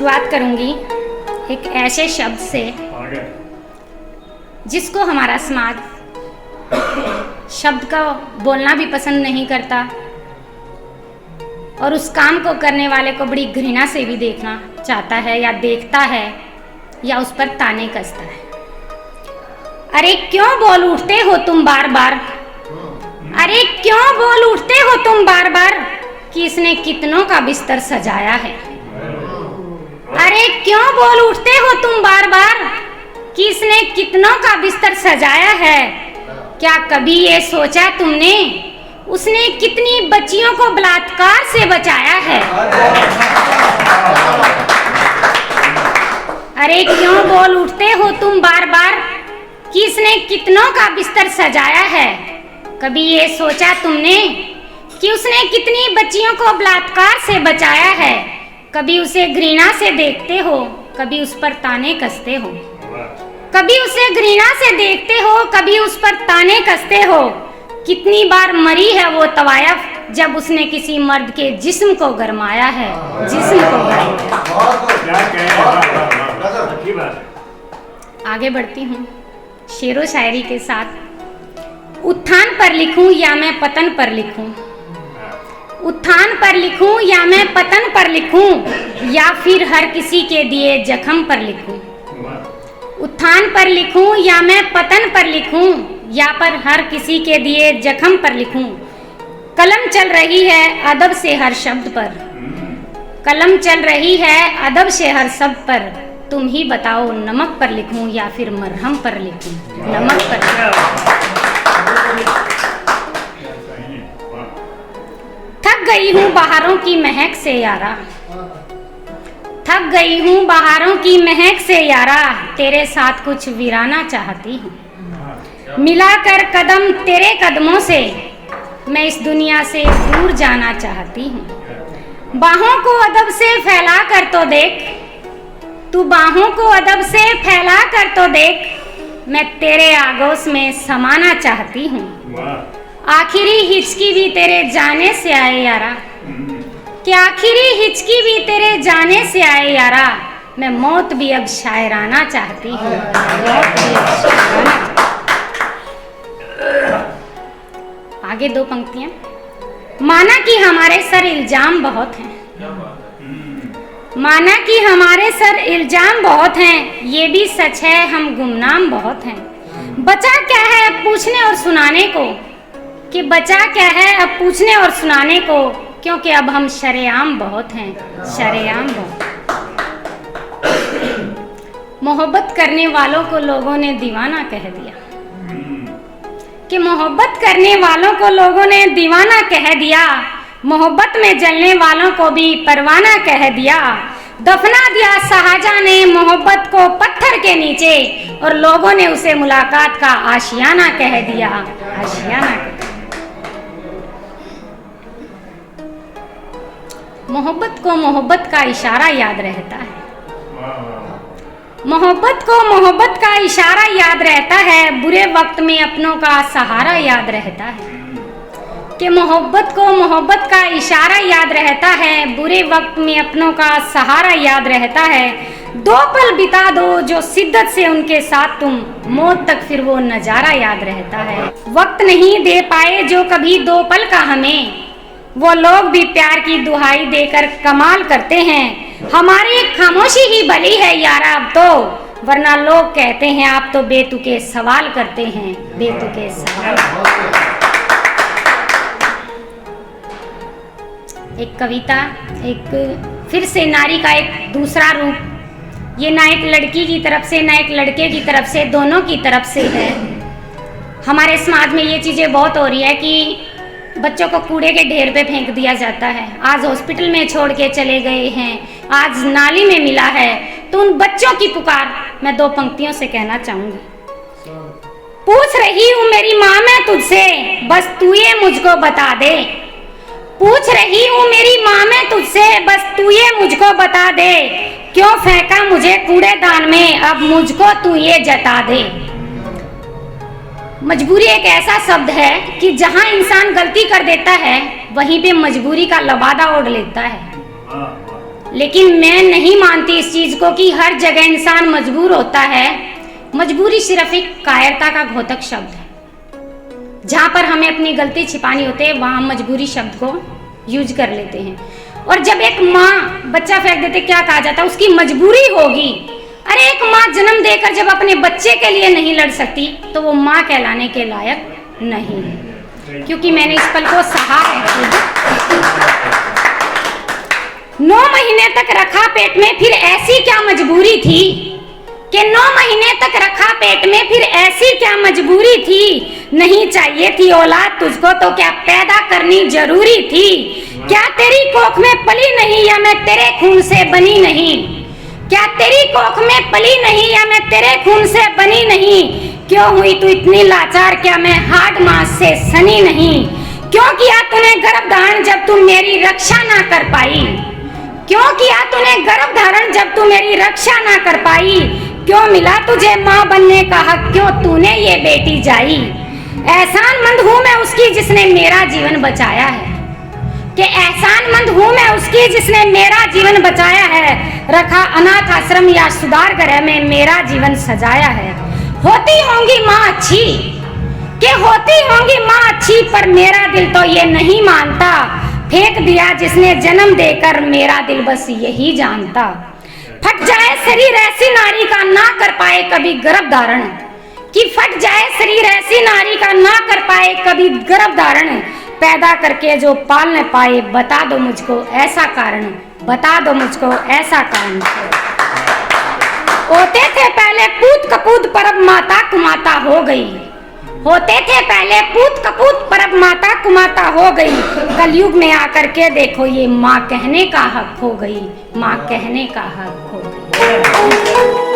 शुरुआत करूंगी एक ऐसे शब्द से जिसको हमारा समाज शब्द का बोलना भी पसंद नहीं करता और उस काम को करने वाले को बड़ी घृणा से भी देखना चाहता है या देखता है या उस पर ताने कसता है। अरे क्यों बोल उठते हो तुम बार बार, अरे क्यों बोल उठते हो तुम बार बार कि इसने कितनों का बिस्तर सजाया है। अरे क्यों बोल उठते हो तुम बार बार कि इसने कितनों का बिस्तर सजाया है। क्या कभी ये सोचा तुमने उसने कितनी बच्चियों को बलात्कार से बचाया है। अरे क्यों बोल उठते हो तुम बार बार कि इसने कितनों का बिस्तर सजाया है। कभी ये सोचा तुमने कि उसने कितनी बच्चियों को बलात्कार से बचाया है। कभी उसे घृणा से देखते हो, कभी उस पर ताने कसते हो। कभी उसे घृणा से देखते हो, कभी उस पर ताने कसते हो। कितनी बार मरी है वो तवायफ जब उसने किसी मर्द के जिस्म को गरमाया है, जिस्म को गरमाया। आगे बढ़ती हूँ शेरो शायरी के साथ। उत्थान पर लिखूं या मैं पतन पर लिखूं, उत्थान पर लिखूं या मैं पतन पर लिखूं, या फिर हर किसी के दिए जख्म पर लिखूं। उत्थान पर लिखूं या मैं पतन पर लिखूं, या पर हर किसी के दिए जख्म पर लिखूं। कलम चल रही है अदब से हर शब्द पर, कलम चल रही है अदब से हर शब्द पर। तुम ही बताओ नमक पर लिखूं या फिर मरहम पर लिखूं, नमक पर। थक गई हूँ बहारों की महक से यारा, थक गई हूँ बहारों की महक से यारा। तेरे साथ कुछ वीराना चाहती हूँ, मिलाकर कदम तेरे कदमों से मैं इस दुनिया से दूर जाना चाहती हूँ। बाहों को अदब से फैला कर तो देख, तू बाहों को अदब से फैला कर तो देख, मैं तेरे आगोश में समाना चाहती हूँ। आखिरी हिचकी भी तेरे जाने से आए यारा, कि आखिरी हिचकी भी तेरे जाने से आए यारा। मैं मौत भी अब शायराना चाहती हूँ, मौत भी अब शायराना। आगे दो पंक्तियां। माना कि हमारे सर इल्जाम बहुत हैं, माना कि हमारे सर इल्जाम बहुत हैं, ये भी सच है हम गुमनाम बहुत हैं। बचा क्या है अब पूछने और सुनाने को, कि बचा क्या है अब पूछने और सुनाने को, क्योंकि अब हम शरेआम बहुत हैं, शरेआम बहुत। मोहब्बत करने वालों को लोगों ने दीवाना कह दिया, कि मोहब्बत करने वालों को लोगों ने दीवाना कह दिया। मोहब्बत में जलने वालों को भी परवाना कह दिया। दफना दिया शाहजहां ने मोहब्बत को पत्थर के नीचे, और लोगों ने उसे मुलाकात का आशियाना कह दिया, आशियाना। मोहब्बत को मोहब्बत का इशारा याद रहता है, मोहब्बत को मोहब्बत का इशारा याद रहता है। बुरे वक्त में अपनों का सहारा याद रहता है, कि मोहब्बत को मोहब्बत का इशारा याद रहता है। बुरे वक्त में अपनों का सहारा याद रहता है। दो पल बिता दो जो शिद्दत से उनके साथ तुम, मौत तक फिर वो नजारा याद रहता है। वक्त नहीं दे पाए जो कभी दो पल का हमें, वो लोग भी प्यार की दुहाई देकर कमाल करते हैं। हमारी खामोशी ही भली है यारा अब तो, वरना लोग कहते हैं आप तो बेतुके सवाल करते हैं, बेतुके सवाल। एक कविता, एक फिर से नारी का एक दूसरा रूप। ये ना एक लड़की की तरफ से ना एक लड़के की तरफ से, दोनों की तरफ से है। हमारे समाज में ये चीज़ें बहुत हो रही है कि बच्चों को कूड़े के ढेर पे फेंक दिया जाता है। आज हॉस्पिटल में छोड़ के चले गए हैं, आज नाली में मिला है। तो उन बच्चों की पुकार मैं दो पंक्तियों से कहना चाहूंगी। पूछ रही हूँ मेरी माँ मैं तुझसे, बस तू ये मुझको बता दे। पूछ रही हूँ मेरी माँ मैं तुझसे, बस तू ये मुझको बता दे। क्यों फेंका मुझे कूड़ेदान में, अब मुझको तू ये जता दे। मजबूरी एक ऐसा शब्द है कि जहां इंसान गलती कर देता है वहीं पे मजबूरी का लबादा ओढ़ लेता है। लेकिन मैं नहीं मानती इस चीज को कि हर जगह इंसान मजबूर होता है। मजबूरी सिर्फ एक कायरता का घोतक शब्द है। जहां पर हमें अपनी गलती छिपानी होती है वहां हम मजबूरी शब्द को यूज कर लेते हैं। और जब एक माँ बच्चा फेंक देते क्या कहा जाता है, उसकी मजबूरी होगी। अरे एक माँ जन्म देकर जब अपने बच्चे के लिए नहीं लड़ सकती तो वो माँ कहलाने के लायक नहीं है, क्योंकि मैंने इस पल को सहा है। 9 महीने तक रखा पेट में, फिर ऐसी क्या मजबूरी थी कि 9 महीने तक रखा पेट में, फिर ऐसी क्या मजबूरी थी। नहीं चाहिए थी औलाद तुझको तो क्या पैदा करनी जरूरी थी। क्या तेरी कोख में पली नहीं या मैं तेरे खून से बनी नहीं। क्या तेरी कोख में पली नहीं या मैं तेरे खून से बनी नहीं। क्यों हुई तू इतनी लाचार, क्या मैं हार्ड मांस से सनी नहीं। क्यों किया तूने गर्भ धारण जब तू मेरी रक्षा ना कर पाई। क्यों किया तूने गर्भ धारण जब तू मेरी रक्षा ना कर पाई। क्यों मिला तुझे माँ बनने का हक, क्यों तूने ये बेटी जाई। एहसानमंद हूँ मैं उसकी जिसने मेरा जीवन बचाया है, कि एहसानमंद हूँ मैं उसकी जिसने मेरा जीवन बचाया है। रखा अनाथ आश्रम या सुधार गृह में मेरा जीवन सजाया है। होती होंगी माँ अच्छी, कि होती होंगी माँ अच्छी, पर मेरा दिल तो ये नहीं मानता। फेंक दिया जिसने जन्म देकर, मेरा दिल बस यही जानता। फट जाए शरीर ऐसी नारी का ना कर पाए कभी गर्भ धारण, कि फट जाए शरीर ऐसी नारी का ना कर पाए कभी गर्भ धारण। पैदा करके जो पाल न पाए, बता दो मुझको ऐसा कारण, बता दो मुझको ऐसा कारण। होते थे पहले पूत कपूत पर अब माता कुमाता हो गई। होते थे पहले पूत कपूत पर अब माता कुमाता हो गई। कलयुग में आकर के देखो ये माँ कहने का हक हो गई, माँ कहने का हक हो गई।